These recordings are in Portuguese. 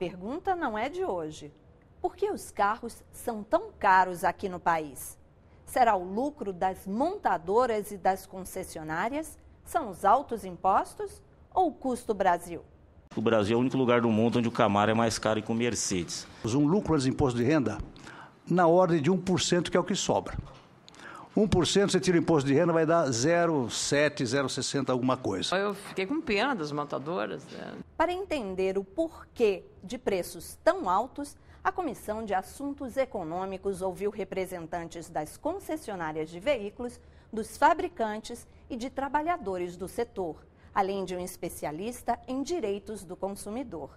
pergunta não é de hoje. Por que os carros são tão caros aqui no país? Será o lucro das montadoras e das concessionárias? São os altos impostos ou o custo Brasil? O Brasil é o único lugar do mundo onde o Camaro é mais caro que o Mercedes. Um lucro dos impostos de renda na ordem de 1%, que é o que sobra. 1% você tira o imposto de renda, vai dar 0,7, 0,60 alguma coisa. Eu fiquei com pena das montadoras. Para entender o porquê de preços tão altos, a Comissão de Assuntos Econômicos ouviu representantes das concessionárias de veículos, dos fabricantes e de trabalhadores do setor, além de um especialista em direitos do consumidor.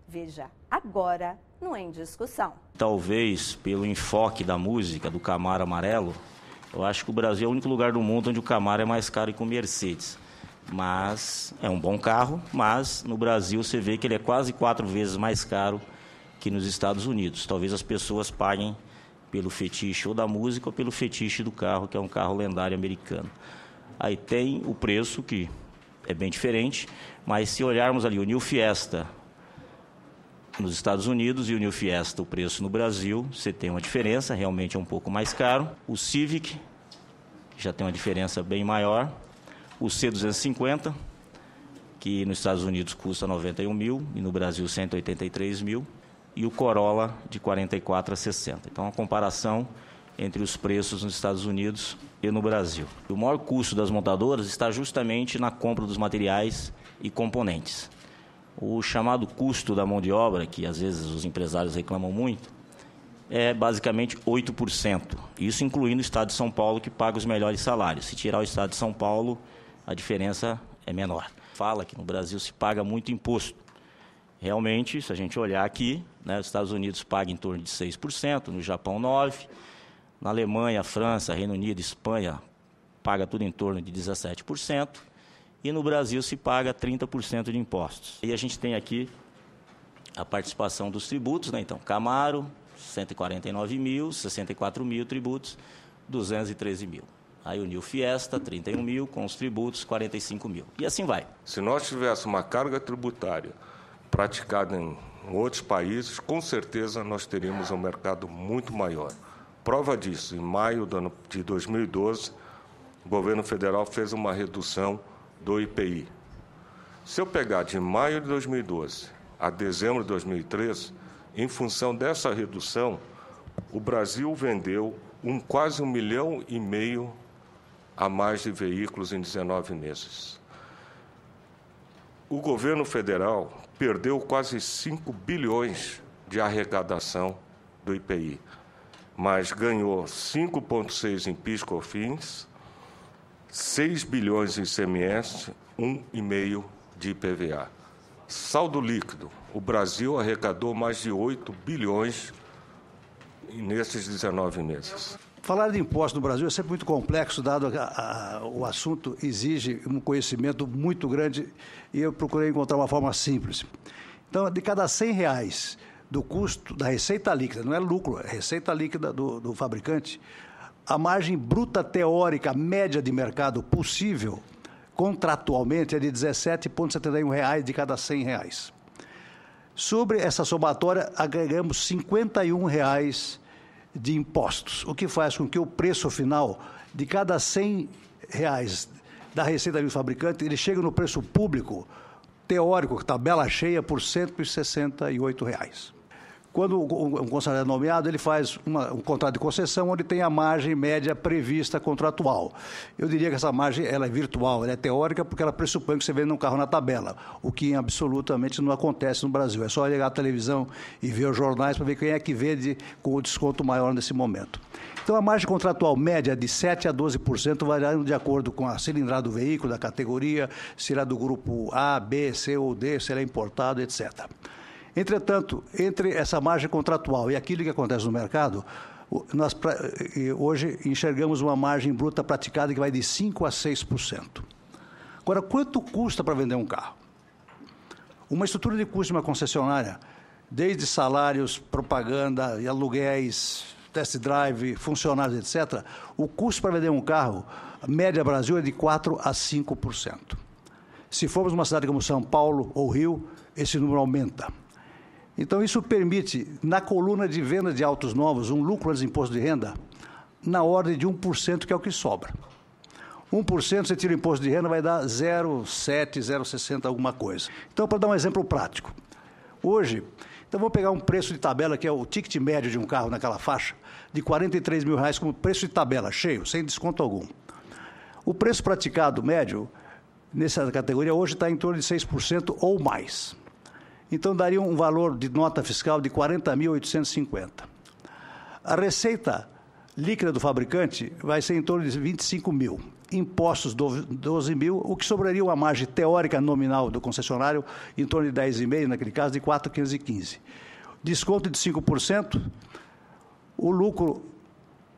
Veja agora no Em Discussão. Talvez pelo enfoque da música do Camaro amarelo, eu acho que o Brasil é o único lugar do mundo onde o Camaro é mais caro que o Mercedes. Mas é um bom carro, mas no Brasil você vê que ele é quase 4 vezes mais caro que nos Estados Unidos. Talvez as pessoas paguem pelo fetiche ou da música ou pelo fetiche do carro, que é um carro lendário americano. Aí tem o preço, que é bem diferente, mas se olharmos ali o New Fiesta nos Estados Unidos e o New Fiesta, o preço no Brasil, você tem uma diferença, realmente é um pouco mais caro. O Civic já tem uma diferença bem maior. O C250, que nos Estados Unidos custa 91 mil e no Brasil 183 mil. E o Corolla de 44 a 60. Então, uma comparação entre os preços nos Estados Unidos e no Brasil. O maior custo das montadoras está justamente na compra dos materiais e componentes. O chamado custo da mão de obra, que às vezes os empresários reclamam muito, é basicamente 8%. Isso incluindo o Estado de São Paulo, que paga os melhores salários. Se tirar o Estado de São Paulo, a diferença é menor. Fala que no Brasil se paga muito imposto. Realmente, se a gente olhar aqui, né, os Estados Unidos pagam em torno de 6%, no Japão 9%, na Alemanha, França, Reino Unido, Espanha, paga tudo em torno de 17%, e no Brasil se paga 30% de impostos. E a gente tem aqui a participação dos tributos, né? Então, Camaro, 149 mil, 64 mil tributos, 213 mil. Aí o New Fiesta, 31 mil, com os tributos, 45 mil. E assim vai. Se nós tivéssemos uma carga tributária praticada em outros países, com certeza nós teríamos um mercado muito maior. Prova disso, em maio de 2012, o governo federal fez uma redução do IPI. Se eu pegar de maio de 2012 a dezembro de 2013, em função dessa redução, o Brasil vendeu quase 1,5 milhão a mais de veículos em 19 meses. O governo federal perdeu quase 5 bilhões de arrecadação do IPI, mas ganhou 5,6 em PIS/COFINS, 6 bilhões em ICMS, 1,5 de IPVA. Saldo líquido, o Brasil arrecadou mais de 8 bilhões nesses 19 meses. Falar de impostos no Brasil é sempre muito complexo, dado o assunto exige um conhecimento muito grande e eu procurei encontrar uma forma simples. Então, de cada R$100 do custo da receita líquida, não é lucro, é receita líquida do fabricante, a margem bruta teórica média de mercado possível, contratualmente, é de R$17,71 de cada R$100. Sobre essa somatória, agregamos R$51 de impostos, o que faz com que o preço final de cada R$100 da receita do fabricante, ele chega no preço público, teórico, tabela cheia, por R$168. Quando um concessionário é nomeado, ele faz um contrato de concessão onde tem a margem média prevista contratual. Eu diria que essa margem ela é virtual, ela é teórica, porque ela pressupõe que você vende um carro na tabela, o que absolutamente não acontece no Brasil. É só ligar a televisão e ver os jornais para ver quem é que vende com o desconto maior nesse momento. Então, a margem contratual média é de 7% a 12%, variando de acordo com a cilindrada do veículo, da categoria, se ele é do grupo A, B, C ou D, se ele é importado, etc. Entretanto, entre essa margem contratual e aquilo que acontece no mercado, nós hoje enxergamos uma margem bruta praticada que vai de 5% a 6%. Agora, quanto custa para vender um carro? Uma estrutura de custo de uma concessionária, desde salários, propaganda e aluguéis, test drive, funcionários, etc., o custo para vender um carro, a média Brasil, é de 4% a 5%. Se formos uma cidade como São Paulo ou Rio, esse número aumenta. Então, isso permite, na coluna de venda de autos novos, um lucro antes de imposto de renda na ordem de 1%, que é o que sobra. 1%, você tira o imposto de renda, vai dar 0,7, 0,60, alguma coisa. Então, para dar um exemplo prático, hoje, então vamos pegar um preço de tabela, que é o ticket médio de um carro naquela faixa, de R$43 mil como preço de tabela, cheio, sem desconto algum. O preço praticado médio, nessa categoria, hoje está em torno de 6% ou mais. Então, daria um valor de nota fiscal de 40.850. A receita líquida do fabricante vai ser em torno de 25 mil. Impostos 12 mil, o que sobraria uma margem teórica nominal do concessionário em torno de 10,5, naquele caso, de 4.515. Desconto de 5%, o lucro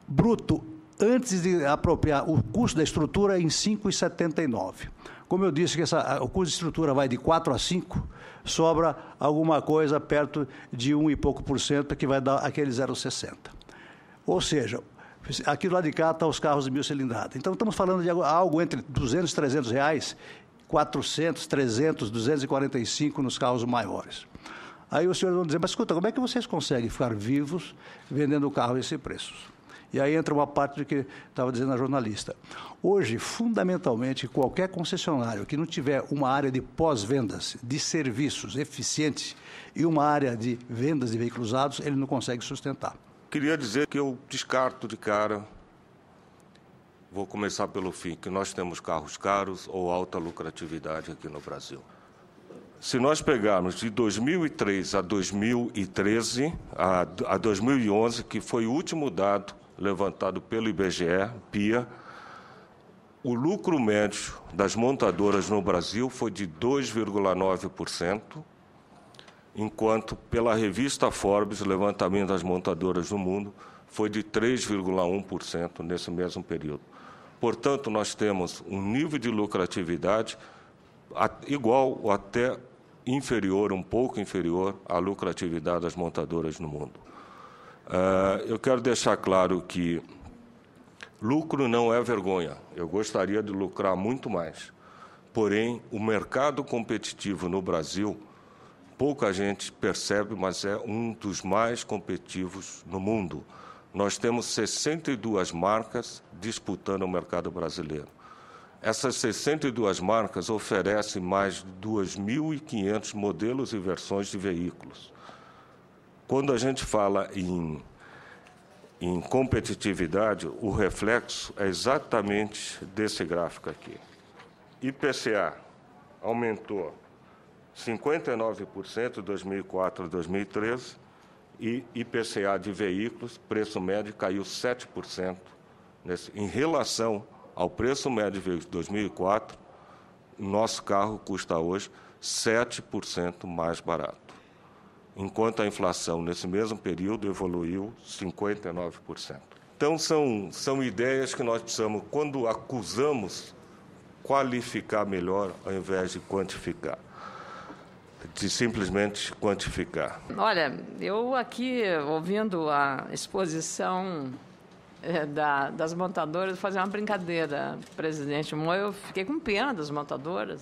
bruto, antes de apropriar o custo da estrutura, em 5,79. Como eu disse que o custo de estrutura vai de 4 a 5, sobra alguma coisa perto de 1 e pouco por cento, que vai dar aquele 0,60. Ou seja, aqui do lado de cá estão os carros de 1.000 cilindradas. Então, estamos falando de algo entre R$200 e R$300, 400, 300, 245 nos carros maiores. Aí os senhores vão dizer, mas escuta, como é que vocês conseguem ficar vivos vendendo o carro a esse preço? E aí entra uma parte do que estava dizendo a jornalista. Hoje, fundamentalmente, qualquer concessionário que não tiver uma área de pós-vendas, de serviços eficiente e uma área de vendas de veículos usados, ele não consegue sustentar. Queria dizer que eu descarto de cara, vou começar pelo fim, que nós temos carros caros ou alta lucratividade aqui no Brasil. Se nós pegarmos de 2003 a 2013, a 2011, que foi o último dado levantado pelo IBGE, PIA, o lucro médio das montadoras no Brasil foi de 2,9%, enquanto pela revista Forbes, o levantamento das montadoras no mundo, foi de 3,1% nesse mesmo período. Portanto, nós temos um nível de lucratividade igual ou até inferior, um pouco inferior à lucratividade das montadoras no mundo. Eu quero deixar claro que lucro não é vergonha. Eu gostaria de lucrar muito mais. Porém, o mercado competitivo no Brasil, pouca gente percebe, mas é um dos mais competitivos no mundo. Nós temos 62 marcas disputando o mercado brasileiro. Essas 62 marcas oferecem mais de 2.500 modelos e versões de veículos. Quando a gente fala em competitividade, o reflexo é exatamente desse gráfico aqui. IPCA aumentou 59% de 2004 a 2013 e IPCA de veículos, preço médio, caiu 7%. Em relação ao preço médio de veículos de 2004, nosso carro custa hoje 7% mais barato, enquanto a inflação nesse mesmo período evoluiu 59%. Então, são ideias que nós precisamos, quando acusamos, qualificar melhor ao invés de quantificar, de simplesmente quantificar. Olha, eu aqui, ouvindo a exposição das montadoras, vou fazer uma brincadeira, presidente Moura, eu fiquei com pena das montadoras.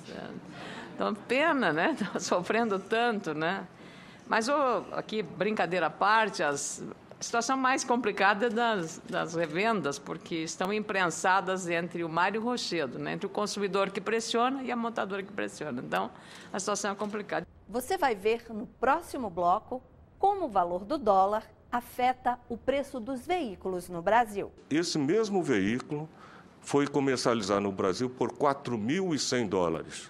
Então, pena, né? Estão sofrendo tanto, né? Mas, aqui, brincadeira à parte, a situação mais complicada é das revendas, porque estão imprensadas entre o mar e o rochedo, né? Entre o consumidor que pressiona e a montadora que pressiona. Então, a situação é complicada. Você vai ver no próximo bloco como o valor do dólar afeta o preço dos veículos no Brasil. Esse mesmo veículo foi comercializado no Brasil por $4.100.